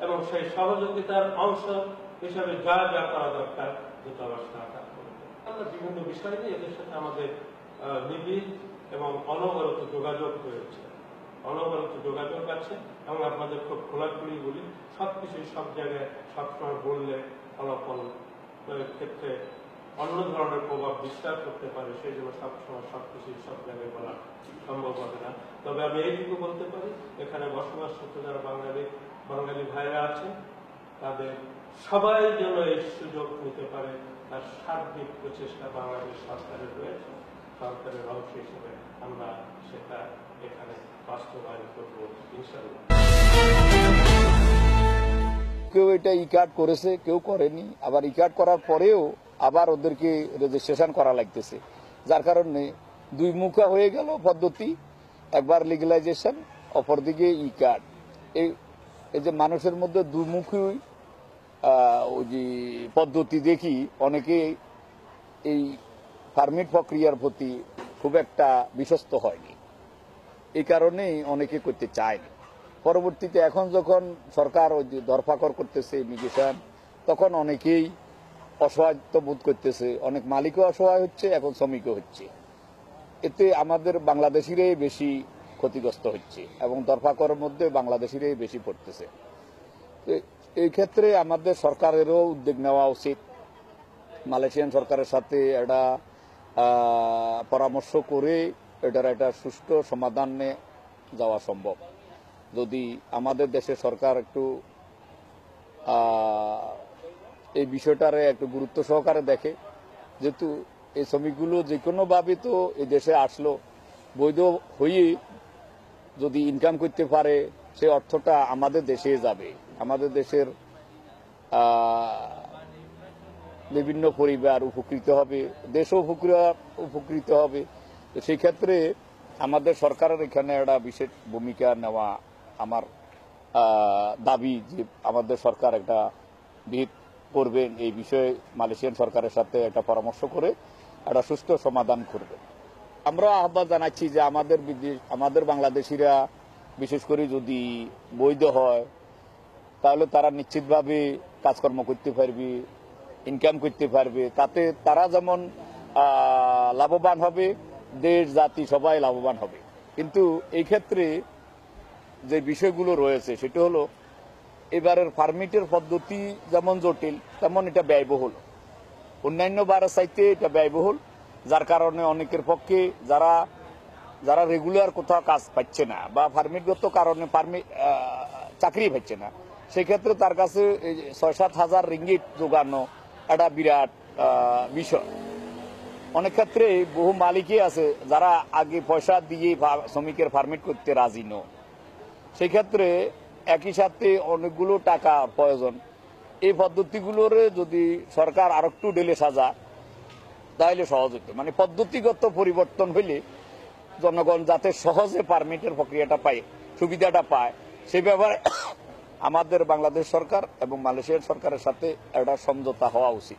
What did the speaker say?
এবং সেই সহযোগিতার অংশ হিসাবে যা যা করা দরকার দূতাবাস তা করবে। আমরা বিভিন্ন বিষয় নিয়ে এদের সাথে আমাদের নিবিড় এবং অনবরত যোগাযোগ রয়েছে, অনবরত যোগাযোগ আছে এবং আপনাদের খুব খোলাখুলি বলি, সবকিছু সব জায়গায় সবসময় বললে ফলাফল ক্ষেত্রে অন্য ধরনের প্রভাব বিস্তার করতে পারে, সেই জন্য সবসময় সবকিছু সব জায়গায় বলা সম্ভব হবে না। তবে আমি এইটুকু বলতে পারি, এখানে বসবাসরত যারা বাঙালি ভাইরা আছেন তাদের সবাই যেন এই সুযোগ নিতে পারে, তার সার্বিক প্রচেষ্টা বাংলাদেশ সরকারের রয়েছে। সরকারের অংশ হিসেবে আমরা সেটা এখানে বাস্তবায়ন করবো ইনশাআল্লাহ। কেউ এটা ই কার্ড করেছে, কেউ করেনি, আবার ই কার্ড করার পরেও আবার ওদেরকে রেজিস্ট্রেশন করা লাগতেছে, যার কারণে দুই মুখা হয়ে গেল পদ্ধতি। একবার লিগালাইজেশন, অপরদিকে ই কার্ড। এই যে মানুষের মধ্যে দুমুখী ওই যে পদ্ধতি দেখি, অনেকে এই পারমিট প্রক্রিয়ার প্রতি খুব একটা বিশ্বস্ত হয়নি, এই কারণেই অনেকে করতে চায়নি। পরবর্তীতে এখন যখন সরকার ওই যে ধরপাকড় করতেছে ইমিগ্রেশন, তখন অনেকেই অসহায়ত্ব বোধ করতেছে, অনেক মালিকও অসহায় হচ্ছে, এখন শ্রমিকও হচ্ছে। এতে আমাদের বাংলাদেশিরাই বেশি ক্ষতিগ্রস্ত হচ্ছে এবং ধরপাকড়ের মধ্যে বাংলাদেশিরাই বেশি পড়তেছে। এই ক্ষেত্রে আমাদের সরকারেরও উদ্যোগ নেওয়া উচিত। মালয়েশিয়ান সরকারের সাথে একটা পরামর্শ করে এটার একটা সুষ্ঠু সমাধানে যাওয়া সম্ভব, যদি আমাদের দেশের সরকার একটু এই বিষয়টারে একটু গুরুত্ব সহকারে দেখে। যেহেতু এই শ্রমিকগুলো যে কোনোভাবে তো এই দেশে আসলো, বৈধ হয়ে যদি ইনকাম করতে পারে, সেই অর্থটা আমাদের দেশে যাবে, আমাদের দেশের বিভিন্ন পরিবার উপকৃত হবে, দেশও উপকৃত হবে। তো সেই ক্ষেত্রে আমাদের সরকারের এখানে একটা বিশেষ ভূমিকা নেওয়া আমার দাবি, যে আমাদের সরকার একটা ভিত করবেন এই বিষয়ে, মালয়েশিয়ান সরকারের সাথে একটা পরামর্শ করে একটা সুষ্ঠু সমাধান করবেন। আমরা আহ্বান জানাচ্ছি যে আমাদের বাংলাদেশিরা বিশেষ করে যদি বৈধ হয়, তাহলে তারা নিশ্চিতভাবে কাজকর্ম করতে পারবে, ইনকাম করতে পারবে, তাতে তারা যেমন লাভবান হবে, দেশ জাতি সবাই লাভবান হবে। কিন্তু এই ক্ষেত্রে যে বিষয়গুলো রয়েছে সেটা হলো, এবারের পারমিটের পদ্ধতি যেমন জটিল, তেমন এটা ব্যয়বহুল। অন্যান্য বারের চাইতে এটা ব্যয়বহুল, যার কারণে অনেকের পক্ষে যারা রেগুলার কোথাও কাজ পাচ্ছে না বা পারমিটগত কারণে চাকরি পাচ্ছে না, সেক্ষেত্রে তার কাছে ৬-৭ হাজার রিঙ্গিট জোগানো একটা বিরাট বিষয়। অনেক ক্ষেত্রে বহু মালিকই আছে যারা আগে পয়সা দিয়ে শ্রমিকের পারমিট করতে রাজি নয়। সেই ক্ষেত্রে একই সাথে অনেকগুলো টাকা প্রয়োজন। এই পদ্ধতিগুলোর যদি সরকার আর একটু ঢেলে সাজা, তাহলে সহজ হতো। মানে পদ্ধতিগত পরিবর্তন হইলে জনগণ যাতে সহজে পারমিটের প্রক্রিয়াটা পায়, সুবিধাটা পায়, সে ব্যাপারে আমাদের বাংলাদেশ সরকার এবং মালয়েশিয়ার সরকারের সাথে একটা সমঝোতা হওয়া উচিত।